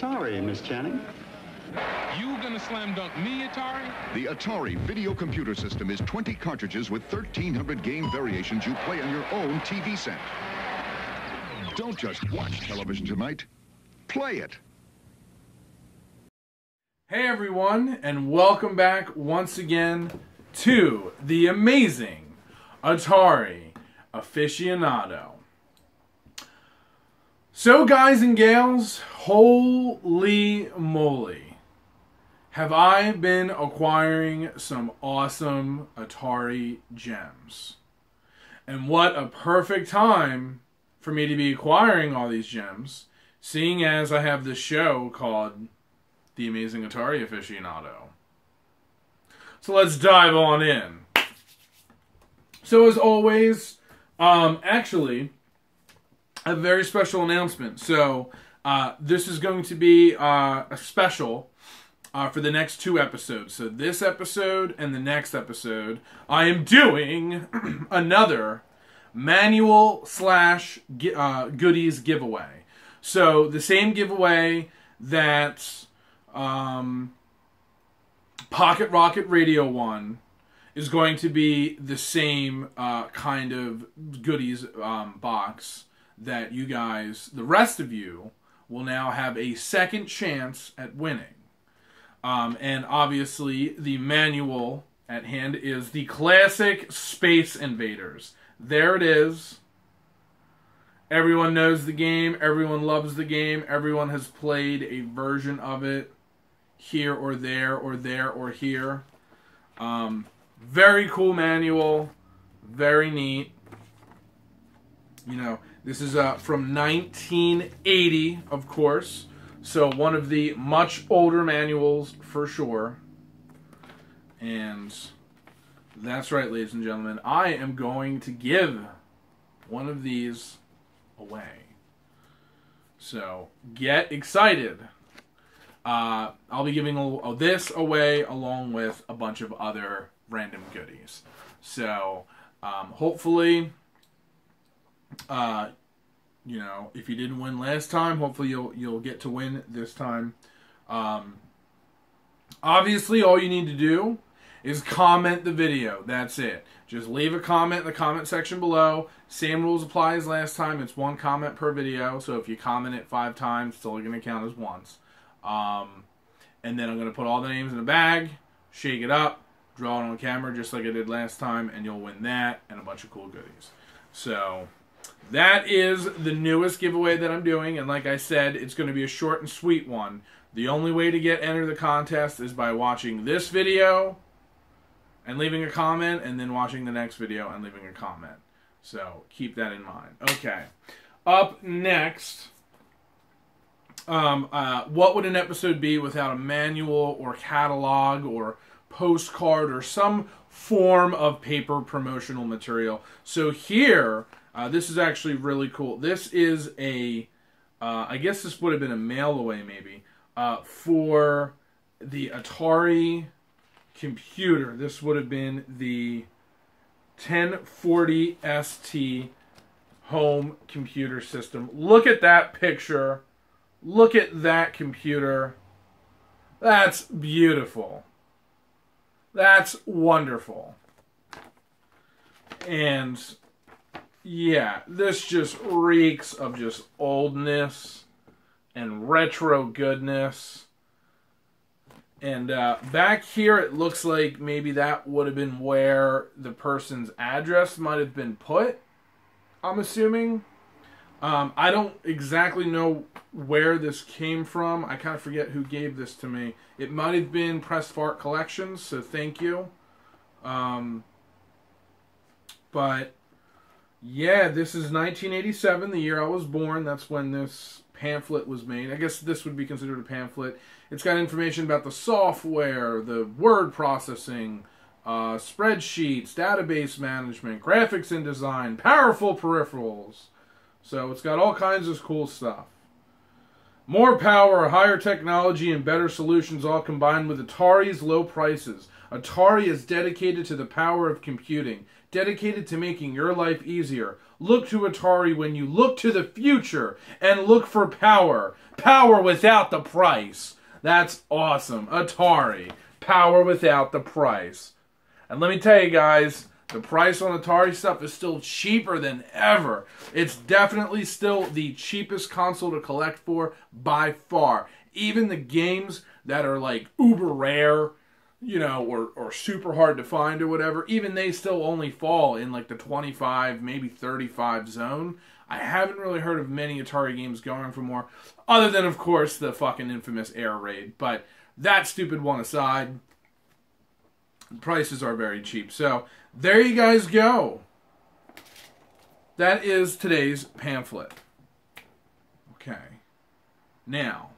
Atari, Miss Channing. You gonna slam dunk me, Atari? The Atari video computer system is 20 cartridges with 1,300 game variations you play on your own TV set. Don't just watch television tonight. Play it. Hey everyone, and welcome back once again to the amazing Atari Aficionado. So guys and gals, holy moly, have I been acquiring some awesome Atari gems. And what a perfect time for me to be acquiring all these gems, seeing as I have this show called The Amazing Atari Aficionado. So let's dive on in. So as always, actually, a very special announcement. So this is going to be a special for the next 2 episodes. So this episode and the next episode, I am doing another manual slash goodies giveaway. So the same giveaway that Pocket Rocket Radio 1 is going to be the same kind of goodies box that you guys, the rest of you, will now have a second chance at winning. And obviously the manual at hand is the classic Space Invaders. There it is. Everyone knows the game. Everyone loves the game. Everyone has played a version of it here or there or there or here. Very cool manual. Very neat. You know, this is from 1980, of course. So one of the much older manuals for sure. And that's right, ladies and gentlemen. I am going to give one of these away. So get excited. I'll be giving this away along with a bunch of other random goodies. So hopefully, you know, if you didn't win last time, hopefully you'll get to win this time. Obviously, all you need to do is comment the video. That's it. Just leave a comment in the comment section below. Same rules apply as last time. It's 1 comment per video. So if you comment it 5 times, it's only going to count as once. And then I'm going to put all the names in a bag, shake it up, draw it on camera just like I did last time, and you'll win that and a bunch of cool goodies. So that is the newest giveaway that I'm doing. And like I said, it's going to be a short and sweet one. The only way to enter the contest is by watching this video and leaving a comment, and then watching the next video and leaving a comment. So keep that in mind. Okay. Up next, what would an episode be without a manual or catalog or postcard or some form of paper promotional material? So here, this is actually really cool. This is a, I guess this would have been a mail away maybe, for the Atari computer. This would have been the 1040 ST home computer system. Look at that picture. Look at that computer. That's beautiful. That's wonderful. And yeah, this just reeks of just oldness and retro goodness. And back here, it looks like maybe that would have been where the person's address might have been put, I'm assuming. I don't exactly know where this came from. I kind of forget who gave this to me. It might have been Press Fart Collections, so thank you. But yeah, this is 1987, the year I was born. That's when this pamphlet was made. I guess this would be considered a pamphlet. It's got information about the software, the word processing, spreadsheets, database management, graphics and design, powerful peripherals. So it's got all kinds of cool stuff. More power, higher technology, and better solutions all combined with Atari's low prices. Atari is dedicated to the power of computing, dedicated to making your life easier. Look to Atari when you look to the future and look for power. Power without the price. That's awesome. Atari. Power without the price. And let me tell you guys, the price on Atari stuff is still cheaper than ever. It's definitely still the cheapest console to collect for by far. Even the games that are like uber rare, you know, or super hard to find or whatever, even they still only fall in like the 25, maybe 35 zone. I haven't really heard of many Atari games going for more, other than, of course, the fucking infamous Air Raid. But that stupid one aside, prices are very cheap. So, there you guys go. That is today's pamphlet. Okay. Now,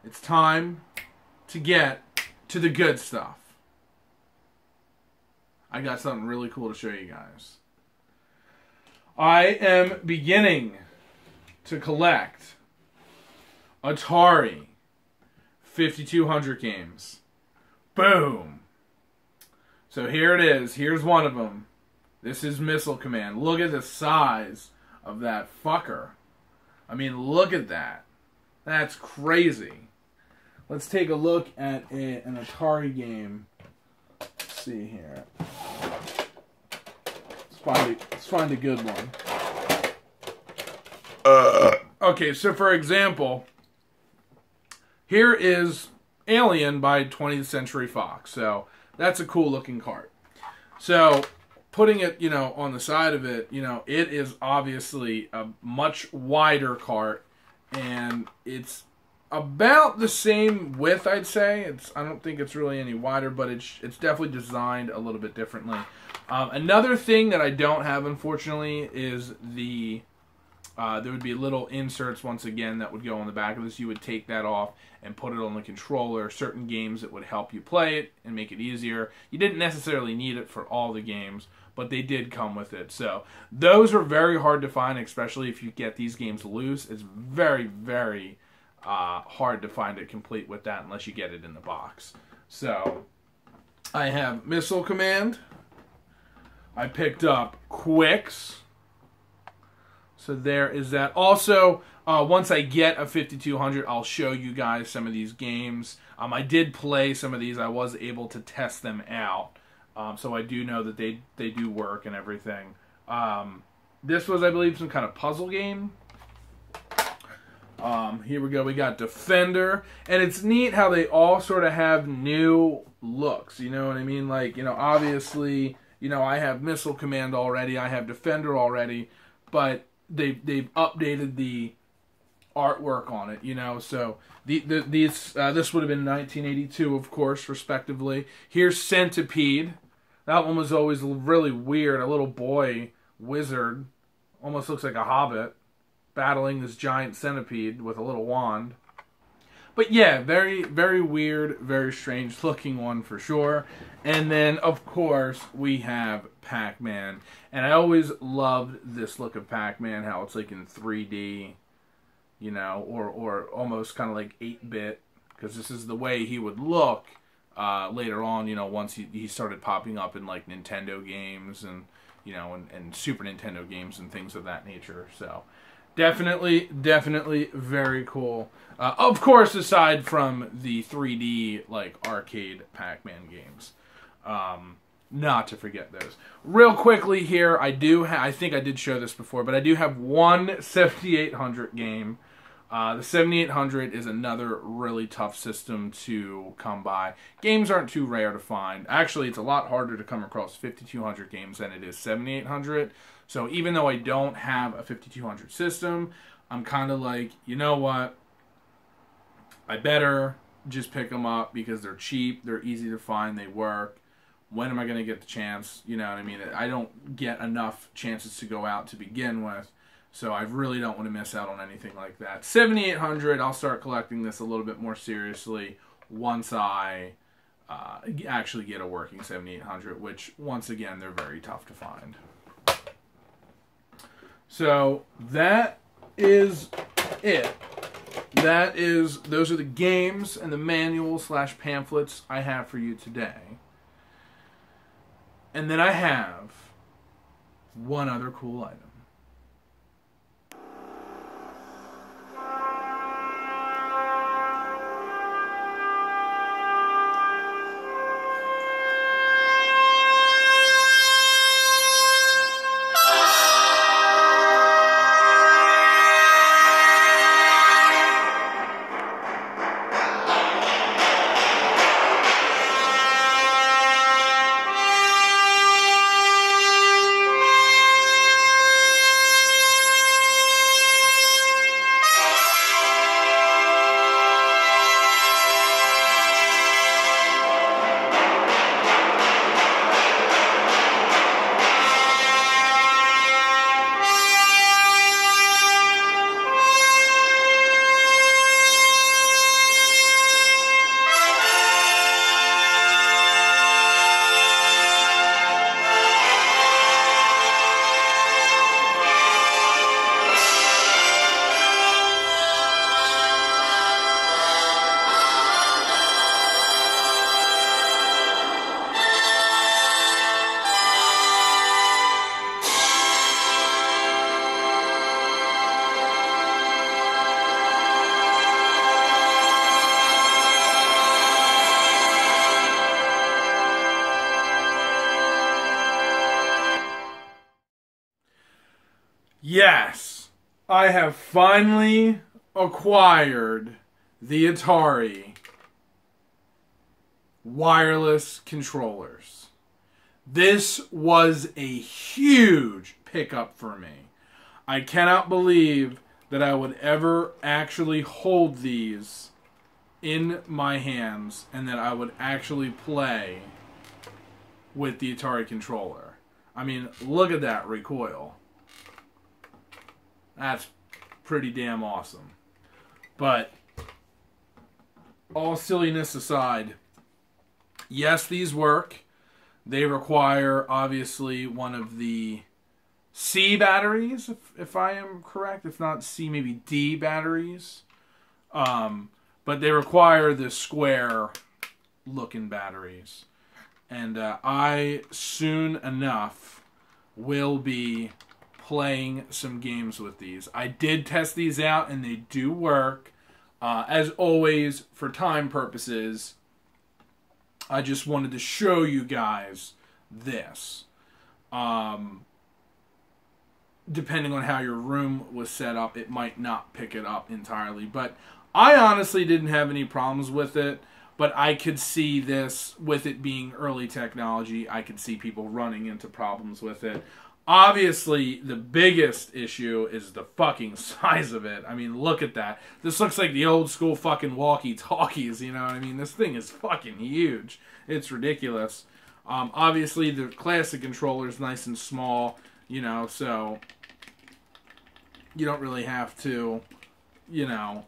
it's time to get to the good stuff. I got something really cool to show you guys. I am beginning to collect Atari 5200 games. Boom! So here it is. Here's one of them. This is Missile Command. Look at the size of that fucker. I mean, look at that. That's crazy. Let's take a look at an Atari game. Let's see here. Let's find a good one. Okay, so for example, here is Alien by 20th Century Fox. So that's a cool looking cart. So putting it, you know, on the side of it, you know, it is obviously a much wider cart, and it's about the same width, I'd say. I don't think it's really any wider, but it's definitely designed a little bit differently. Another thing that I don't have, unfortunately, is there would be little inserts, once again, that would go on the back of this. You would take that off and put it on the controller. Certain games that would help you play it and make it easier. You didn't necessarily need it for all the games, but they did come with it. So those are very hard to find, especially if you get these games loose. It's very, very hard to find it complete with that unless you get it in the box. So I have Missile Command. I picked up Quicks. So there is that. Also, once I get a 5200, I'll show you guys some of these games. I did play some of these. I was able to test them out. So I do know that they do work and everything. This was, I believe, some kind of puzzle game. Here we go. We got Defender. And it's neat how they all sort of have new looks. You know what I mean? Like, you know, obviously, you know, I have Missile Command already. I have Defender already. But they've updated the artwork on it, you know. So this would have been 1982, of course, respectively. Here's Centipede. That one was always really weird. A little boy wizard, almost looks like a hobbit, battling this giant centipede with a little wand. But yeah, very, very weird, very strange looking one for sure. And then, of course, we have Pac-Man. And I always loved this look of Pac-Man, how it's like in 3D, you know, or almost kind of like 8-bit, because this is the way he would look later on, you know, once he started popping up in like Nintendo games and, you know, and Super Nintendo games and things of that nature. So definitely very cool. Of course, aside from the 3D like arcade Pac-Man games. Not to forget those. Real quickly here, I think I did show this before, but I do have one 7800 game. The 7800 is another really tough system to come by. Games aren't too rare to find. Actually, it's a lot harder to come across 5200 games than it is 7800. So even though I don't have a 5200 system, I'm kind of like, you know what? I better just pick them up because they're cheap, they're easy to find, they work. When am I going to get the chance? You know what I mean? I don't get enough chances to go out to begin with, so I really don't want to miss out on anything like that. 7800, I'll start collecting this a little bit more seriously once I actually get a working 7800, which, once again, they're very tough to find. So that is it. Those are the games and the manual / pamphlets I have for you today. And then I have one other cool item. Yes, I have finally acquired the Atari wireless controllers. This was a huge pickup for me. I cannot believe that I would ever actually hold these in my hands and that I would actually play with the Atari controller. I mean, look at that recoil. That's pretty damn awesome. But all silliness aside, yes, these work. They require, obviously, one of the C batteries, if I am correct. If not C, maybe D batteries. But they require the square-looking batteries. And I, soon enough, will be playing some games with these. I did test these out, and they do work. As always, for time purposes, I just wanted to show you guys this. Depending on how your room was set up, it might not pick it up entirely. But I honestly didn't have any problems with it. But I could see this, with it being early technology, I could see people running into problems with it. Obviously, the biggest issue is the fucking size of it. I mean, look at that. This looks like the old school fucking walkie-talkies, you know what I mean? This thing is fucking huge. It's ridiculous. Obviously, the classic controller is nice and small, you know, so you don't really have to, you know,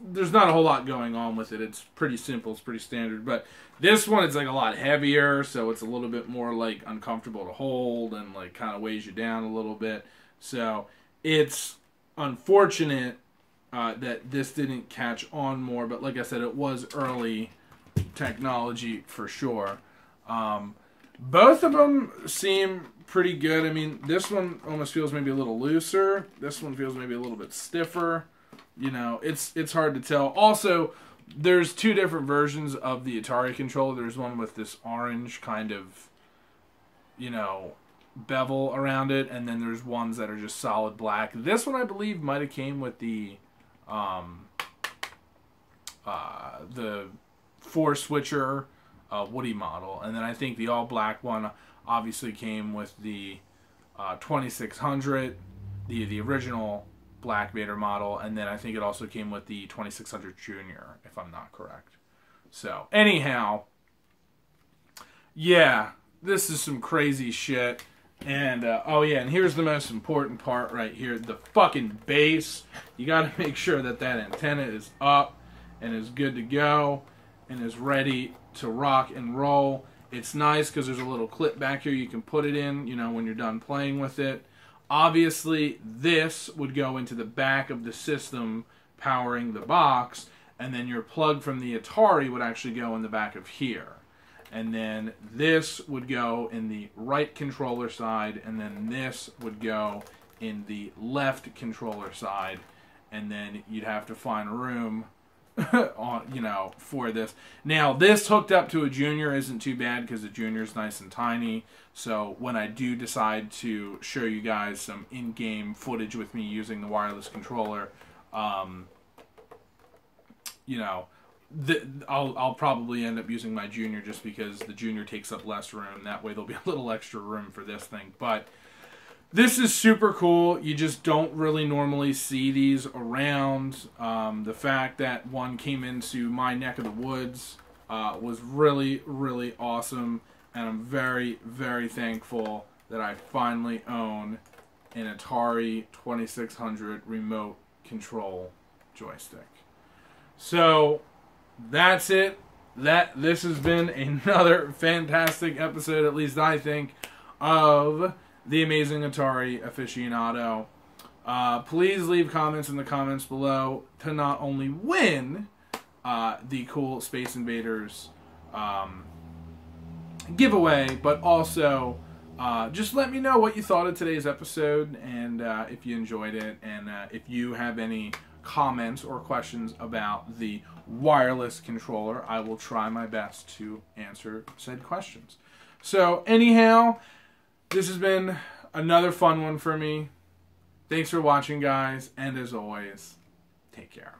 there's not a whole lot going on with it. It's pretty simple. It's pretty standard. But this one is like a lot heavier, so it's a little bit more like uncomfortable to hold and like kind of weighs you down a little bit. So it's unfortunate that this didn't catch on more. But like I said, it was early technology for sure. Both of them seem pretty good. I mean, this one almost feels maybe a little looser. This one feels maybe a little bit stiffer. You know, it's hard to tell. Also, there's two different versions of the Atari controller. There's one with this orange kind of, you know, bevel around it, and then there's ones that are just solid black. This one, I believe, might have came with the four-switcher Woody model, and then I think the all-black one obviously came with the 2600, the original Black Vader model, and then I think it also came with the 2600 Junior, if I'm not correct. So, anyhow, yeah, this is some crazy shit. And, oh yeah, and here's the most important part right here, the fucking base. You gotta make sure that that antenna is up and is good to go and is ready to rock and roll. It's nice because there's a little clip back here you can put it in, you know, when you're done playing with it. Obviously, this would go into the back of the system powering the box, and then your plug from the Atari would actually go in the back of here. And then this would go in the right controller side, and then this would go in the left controller side. And then you'd have to find room on, for this. Now, this hooked up to a Junior isn't too bad because the Junior is nice and tiny. So when I do decide to show you guys some in-game footage with me using the wireless controller, I'll probably end up using my Junior just because the Junior takes up less room. That way there'll be a little extra room for this thing. But this is super cool. You just don't really normally see these around. The fact that one came into my neck of the woods was really, really awesome. And I'm very, very thankful that I finally own an Atari 2600 remote control joystick. So that's it. This has been another fantastic episode, at least I think, of The Amazing Atari Aficionado. Please leave comments in the comments below to not only win the cool Space Invaders giveaway, but also just let me know what you thought of today's episode, and if you enjoyed it, and if you have any comments or questions about the wireless controller, I will try my best to answer said questions. So anyhow, this has been another fun one for me. Thanks for watching, guys, and as always, take care.